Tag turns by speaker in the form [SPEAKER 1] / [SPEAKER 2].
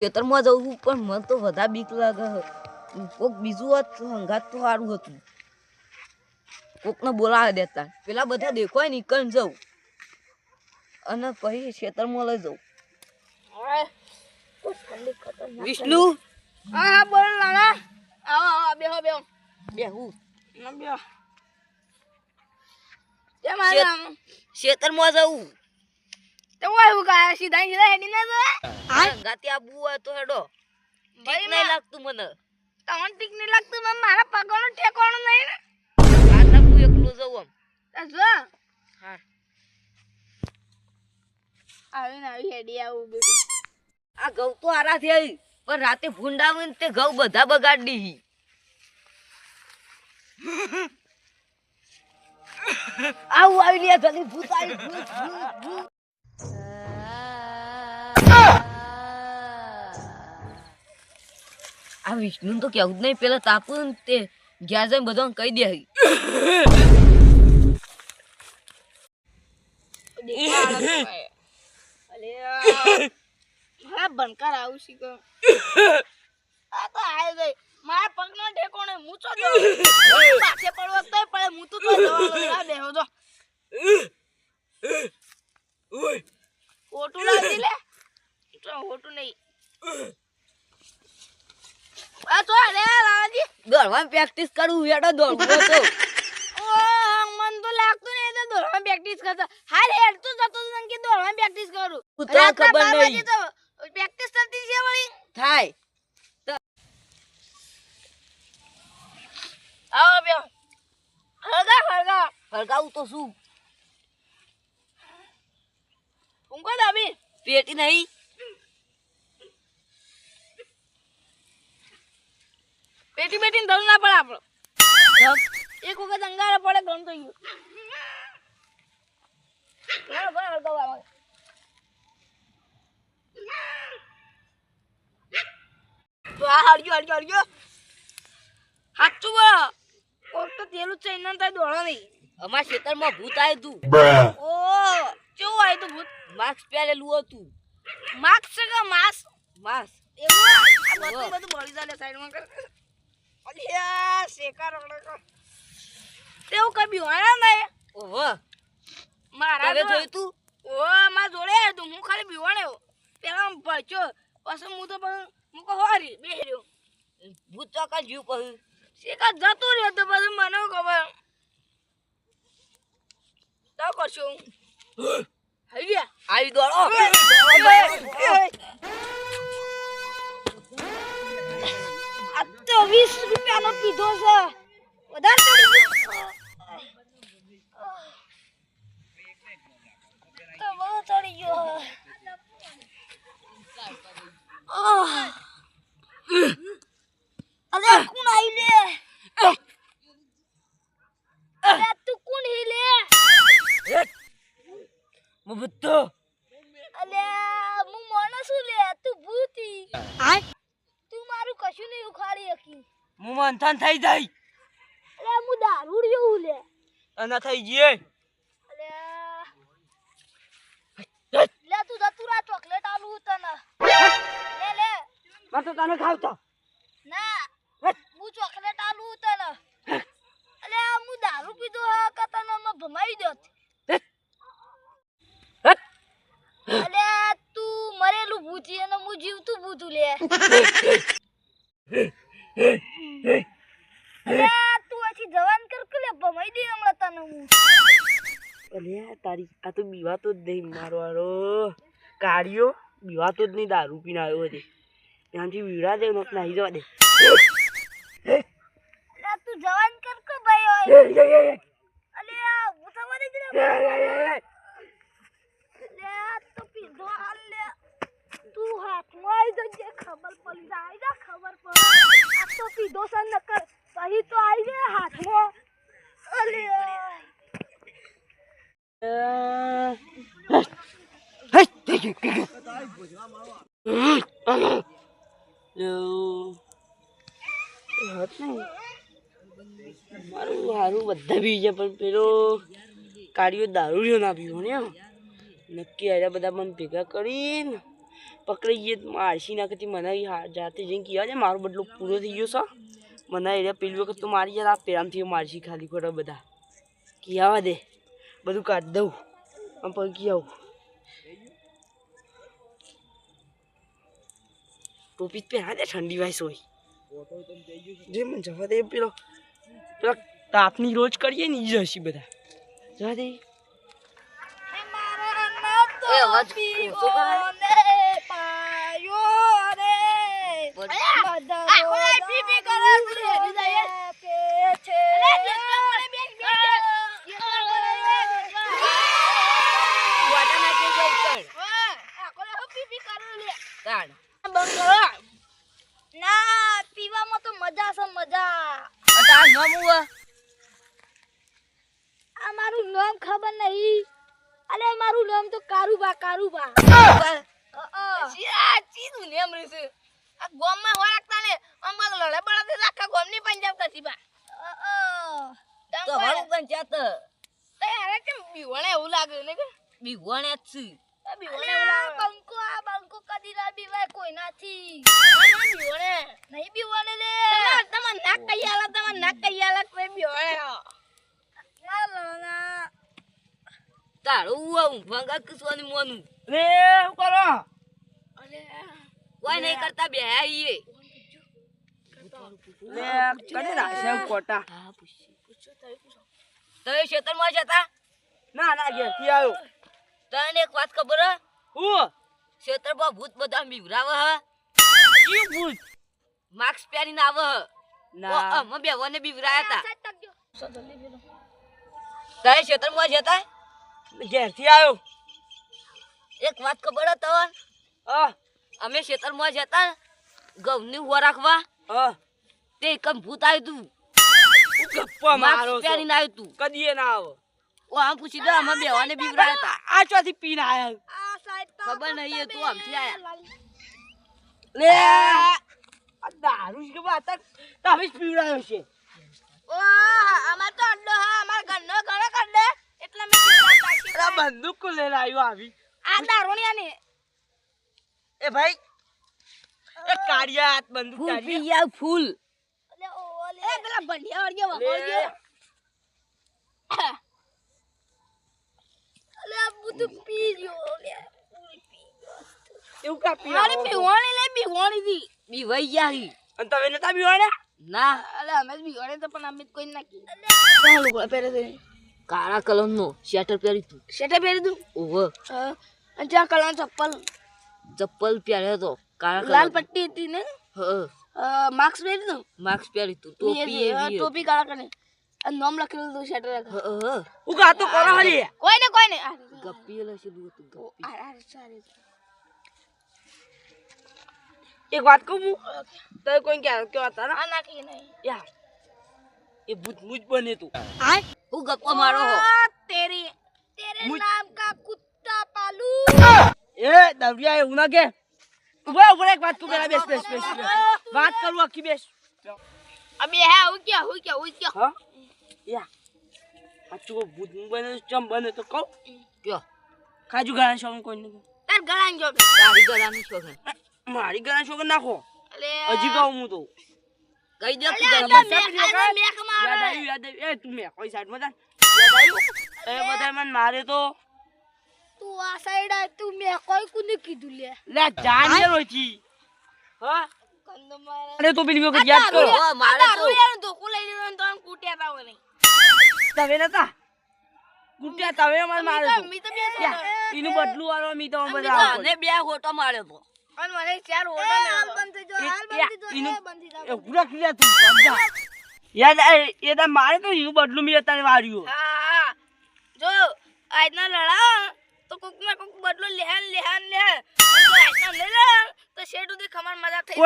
[SPEAKER 1] ખેતરમાં જવું પણ મને તો વધારે બીક લાગે. કોક બીજું હોત હંગાત તો સારું હતું. કોકને બોલાવી દેતા. પેલા બધા દેખાય નીકળી જવું અને પછી ખેતરમાં લઈ જવું. વિષ્ણુ
[SPEAKER 2] હા બોલ લાલા. આવો બેહો બેહો
[SPEAKER 1] બેહું
[SPEAKER 2] બેહો. કેમ આમ
[SPEAKER 1] ખેતરમાં જવું
[SPEAKER 2] તો હું કા સીધા સીધા હેડી ના જો
[SPEAKER 1] હંગાતી આબુ હોય તો હેડો. ઠીક નહીં લાગતું મને.
[SPEAKER 2] તમને ઠીક નહીં લાગતું મને મારા પગનો ઠેકાણો નહીં ને.
[SPEAKER 1] આ તો હું એકલો જવું
[SPEAKER 2] આમ જો
[SPEAKER 1] હા
[SPEAKER 2] આવી હેડી આવું બેઠું.
[SPEAKER 1] આ ઘઉં તો આરા થઈ પણ રાતે ભૂંડાવીને તે ઘઉં બધા બગાડી દી. આવું આવી લે જલ્દી ભૂત આવી ભૂત ભૂત ભૂત. આ વિષ્ણુ તો કેવું જ નહીં પેલા તાપું તે ઘેર જઈને બધા કહી દે.
[SPEAKER 2] મારા બનકાર આવું શીખો. આ તો આવી ગઈ મારા પગનો ઠેકાણો હું તો પાછે પડવો તો પડે હું તો જવાનો બેહો જો ઓટું લાવી લે તો ઓટું નહીં. આ તો રે લાજી
[SPEAKER 1] દોડવાની પ્રેક્ટિસ કરું હેડો દોડવું તો.
[SPEAKER 2] મન તો લાગતું નહીં તો દોડવાની પ્રેક્ટિસ કરતા. હાલ હેડ તો જતો તો કે દોડવાની પ્રેક્ટિસ કરું.
[SPEAKER 1] ઉતરા ખબર નહીં
[SPEAKER 2] તો પ્રેક્ટિસ થતી છે વળી
[SPEAKER 1] થાય.
[SPEAKER 2] આવો બે હળગા
[SPEAKER 1] હળગાવું તો શું
[SPEAKER 2] ઊંઘો દાબી
[SPEAKER 1] પેટી નહીં.
[SPEAKER 2] પેટી બેટી ને ધરું ના પડે આપણો. એક વખત અંગારા પડે ગમ તો ગયું. ના બરાબર હળગાવા તો આ હળગ્યો હાચું બોલો. કોક તો તેલું છે એના તાય દોડો નહીં.
[SPEAKER 1] અમારા ખેતરમાં ભૂત આવ્યું તું.
[SPEAKER 2] ઓ કેવું આવ્યું તું ભૂત?
[SPEAKER 1] માસ્ક પહેરેલું હતું.
[SPEAKER 2] માસ્ક છે કે માસ્ક
[SPEAKER 1] માસ્ક
[SPEAKER 2] એવું આ બધું બળી જાય સાઈડમાં કર. અલ્યા શેકા રગડો તેવું કઈ બીવાણા નહીં.
[SPEAKER 1] ઓહો
[SPEAKER 2] મારા
[SPEAKER 1] તમે જોયું તું?
[SPEAKER 2] ઓ મારા જોડે આવ્યું તું. હું ખાલી બીવાણ્યો પેલા ભચ્યો પછી હું તો હું કહો હારી બે રહ્યો.
[SPEAKER 1] ભૂત ચોકા જીવ કહ્યું
[SPEAKER 2] શેકા જતું રહ્યો તો પછી મને ખબર તો કરશું આવી ગયા
[SPEAKER 1] આવી દોડો.
[SPEAKER 2] આ તો 20 રૂપિયાનો પીધો છે વધારે પડી ગયો તો બહુ ચડી ગયો. અલે કોણ આવી લે? અલે તું કોણ હી લે?
[SPEAKER 1] ભૂત તો
[SPEAKER 2] અલે હું માણસ છું લે તું ભૂતી. તું મારું કશું નહીં ઉખાડી શકી.
[SPEAKER 1] હું મંથન થઈ જાય
[SPEAKER 2] અલે હું દારૂડિયો હું લે.
[SPEAKER 1] અને થઈ જઈએ.
[SPEAKER 2] અલે લે તું જતું રા ચોકલેટ આલું તને લે લે.
[SPEAKER 1] માર તો તને ખાવતો
[SPEAKER 2] ના હું ચોકલેટ આલું તને. અલે હું દારૂ પીધો હા કે તને મે ભમાઈ દોત. અલે તું મરેલું ભૂતી અને હું જીવતું ભૂતું લે. અલે તું આથી જવાન કર કે લે ભમાઈ દે હમણાં તને હું.
[SPEAKER 1] અલ્યા તારી આ તો બીવાતો જ નહીં મારવાળો કાઢ્યો બીવાતો જ નહીં. દારૂ પીને આવ્યો હતી ત્યાંથી વીડા દે નોક નાહી જવા દે.
[SPEAKER 2] અલે તું જવાન કર કે ભાઈ હોય. અલે હું થવા દે લે તો પીધો હાલ લે. તું હાથમાં આવી જજે ખબર પડી જાય ખબર પડે. આ તો પીધો સર નકર સહી તો આવી જાય હાથમાં. અલે
[SPEAKER 1] મારું સારું બધા પી જાય પણ પેલો કાઢ્યો દારૂ ના પીવો ને નક્કી આવ્યા બધા મને ભેગા કરીને
[SPEAKER 3] પકડાઈ ગઈ મારશી ના કરતી મને જાતે જઈને કહેવા છે મારો બદલો પૂરો થઈ ગયો છે મને એટલે પેલી વખત તો મારી યાર આ પેરામથી મારશી ખાલી ખોટા બધા કહેવા દે બધું કાઢી દઉં આમ પગી આવું ટોપી જ પહેરા દે ઠંડી વાય સોય જે મને જવા દે પેલા તાપની રોજ કરીએ ને ઈ જશી બધા જવા દે
[SPEAKER 1] એ અવાજ ઓછો કરે. વાટા નાખી જાય કણ. તાણ.
[SPEAKER 2] ના પીવામાં તો મજા છે મજા.
[SPEAKER 1] આ તાર નામ હું હે?
[SPEAKER 2] આ મારું નામ ખબર નહીં. અલે મારું નામ તો કારુબા કારુબા.
[SPEAKER 4] ચી દુનિયા મળી છે આ ગોમમાં વળગતા ને અંબા લડે બળે આખા ગોમની પંજાબ કરતી બા
[SPEAKER 1] તો વાળું પંચાયત
[SPEAKER 4] તે હારે કેમ બીવણે એવું લાગે ને કે
[SPEAKER 1] બીવણે જ છે.
[SPEAKER 4] બીવણે
[SPEAKER 2] અલે
[SPEAKER 4] એવું
[SPEAKER 2] આ
[SPEAKER 4] લાગે
[SPEAKER 2] બંકો કદી ના બીવાય કોઈ નાથી.
[SPEAKER 4] બીવણે
[SPEAKER 2] નહીં બીવાને લે.
[SPEAKER 4] તમાર નાક કઈ આલા તે બીવણે
[SPEAKER 2] ના
[SPEAKER 1] તારું ઊંઘવા કસવાની મોનું
[SPEAKER 3] રે શું કરો
[SPEAKER 4] અલે
[SPEAKER 1] કોઈ નહીં કરતા બે આઈએ.
[SPEAKER 3] લે કને રાખશે કોટા
[SPEAKER 1] હા પૂછો તો એ ખેતરમાં જતા
[SPEAKER 3] ના ના ઘેરથી આવ્યો
[SPEAKER 1] તને એક વાત ખબર હે?
[SPEAKER 3] હું
[SPEAKER 1] ખેતરમાં ભૂત બધા બીવરાવે હે.
[SPEAKER 3] ઈ ભૂત
[SPEAKER 1] માસ્ક પહેરીને આવે હે.
[SPEAKER 3] ના
[SPEAKER 1] અમે બેવાને બીવરાયા હતા.
[SPEAKER 2] સાઈડ તકજો.
[SPEAKER 1] તને ખેતરમાં જતા
[SPEAKER 3] ઘેરથી આવ્યો
[SPEAKER 1] એક વાત ખબર હે તને?
[SPEAKER 3] હા
[SPEAKER 1] અમે ખેતરમાં જતા ઘઉંની ઉભા રાખવા
[SPEAKER 3] હા
[SPEAKER 1] તે એકમ ભૂત આવ્યું તું.
[SPEAKER 3] હું ગપ્પા
[SPEAKER 1] માસ્ક
[SPEAKER 3] મારો છો
[SPEAKER 1] પહેરીને આવ્યું તું.
[SPEAKER 3] કદીએ ના આવે
[SPEAKER 1] ઓ આમ પૂછી દે અમે બેવાને બીવરાયા હતા.
[SPEAKER 3] આ ચોથી પીને આયા
[SPEAKER 2] આ સાઈડ તો
[SPEAKER 1] ખબર નહીં એ તું આમથી આયા.
[SPEAKER 3] લે આ દારૂ છે કે બાતા તમે જ પીવડાયો છે
[SPEAKER 4] ઓ અમાર તો અડ્ડો હા અમાર ઘરનો ઘરે કર દે એટલે મે પીવા
[SPEAKER 3] આ બંદૂક કો લઈને આવ્યો આવી
[SPEAKER 4] આ દારૂણિયા ને
[SPEAKER 3] એ ભાઈ એ કાઢિયા હાથ બંદૂક
[SPEAKER 1] ફૂલ
[SPEAKER 3] કાઢિયા
[SPEAKER 1] પી ગયા ફૂલ.
[SPEAKER 2] અલે ઓલે
[SPEAKER 4] એ પેલા ભંડિયા વળગે વળગે
[SPEAKER 3] લે.
[SPEAKER 2] અલે આ બધું પી ગયો લે.
[SPEAKER 3] એવું કા પી
[SPEAKER 4] મારી
[SPEAKER 3] આવો છો?
[SPEAKER 4] પીવાણી લે પીવાણી થી
[SPEAKER 1] બીવાઈ ગયા હી.
[SPEAKER 3] અને તમે નતા પીવાના
[SPEAKER 1] ના
[SPEAKER 4] અલે અમે જ પીવાણે તો પણ અમે તો કોઈ નાખી
[SPEAKER 3] કોણ લોકો પહેરે છે
[SPEAKER 1] કાળા કલરનો સ્વેટર પહેરી તું.
[SPEAKER 4] શેટા પહેરી તું
[SPEAKER 1] ઓહો
[SPEAKER 4] અને ત્યાં કલર ચપ્પલ
[SPEAKER 1] ચપ્પલ પહેર્યો તો કાળા
[SPEAKER 4] લાલ
[SPEAKER 1] કલર.
[SPEAKER 4] પટ્ટી હતી ને
[SPEAKER 1] હા
[SPEAKER 4] માર્ક્સ પહેરી તું
[SPEAKER 1] માસ્ક પહેરી તું ટોપી એવી.
[SPEAKER 4] ટોપી કાળા કરે અને નામ લખેલું હતું શેટર
[SPEAKER 1] હા
[SPEAKER 3] હું ગાતો કરો હલી
[SPEAKER 4] કોઈ ને
[SPEAKER 1] ગપ્પી લખેલું હતું ગપ્પી.
[SPEAKER 3] એક વાત કહું હું તમે કોઈ કેવા હતા ને
[SPEAKER 4] આ નાખી નહીં
[SPEAKER 3] યાર એ ભૂત મુજ બને તું
[SPEAKER 1] હું ગપ્પો મારો હો.
[SPEAKER 4] તેરી
[SPEAKER 2] तेरे
[SPEAKER 3] मुझ-
[SPEAKER 2] नाम का कुत्ता पालू.
[SPEAKER 3] એ દરિયા એવું ના કે ઉભા ઉભા એક વાત કહું પેલા બેસ બેસ બેસ બેસ. વાત કરું આખી બેસ
[SPEAKER 4] અબે હે હું क्या
[SPEAKER 3] હા યા આચું ભૂત બને ચમ બને તો કહું
[SPEAKER 1] કયો
[SPEAKER 3] ખાજુ ગળા શોખ કોઈ નહીં
[SPEAKER 4] તાર ગળાં જો
[SPEAKER 1] તારી ગળાની શોખ હે.
[SPEAKER 3] મારી ગળા શોખ નાખો
[SPEAKER 4] અલે
[SPEAKER 3] હજી કહું હું તો
[SPEAKER 1] કહી દે તું
[SPEAKER 4] અલે
[SPEAKER 1] ગળામાં.
[SPEAKER 4] મેક મારે
[SPEAKER 3] યાદ આવ્યું એ તું મેં કોઈ સાઈડમાં જા યાદ આવ્યું એ બધા મને મારે તો
[SPEAKER 2] तू आ साइड आ तू मैं कोई को नहीं कीधु ले.
[SPEAKER 3] લે જાન લે રોજી હા
[SPEAKER 4] કંદ મારે
[SPEAKER 3] અરે તો પેલી વખત યાદ કરો
[SPEAKER 1] ઓ, મારે તો
[SPEAKER 4] તારું યાર ધોકું લઈ લીધું ને તો આમ કૂટ્યા તા મને
[SPEAKER 3] તમે નતા ગુટિયા તમે મને મારે તો
[SPEAKER 4] મી તો બે
[SPEAKER 3] એનું બદલું વાળો મી તો બધા
[SPEAKER 1] અને બે હોટો માર્યો તો.
[SPEAKER 4] અને મને ચાર ઓડા ને
[SPEAKER 2] हाल बंद जो हाल बंद जो
[SPEAKER 3] इनु-
[SPEAKER 2] है बंद जा.
[SPEAKER 3] એ પૂરા કિલ્લા તું સમજા યાદ એ દા મારે તો એનું બદલું મી અત્યારે વાર્યું
[SPEAKER 4] હા જો આજના લડા તો કોક ના કોક બદલો લેહાન તો આજના લઈ લે તો શેઠ સુધી ખમાર મજા થઈ
[SPEAKER 3] કોઈ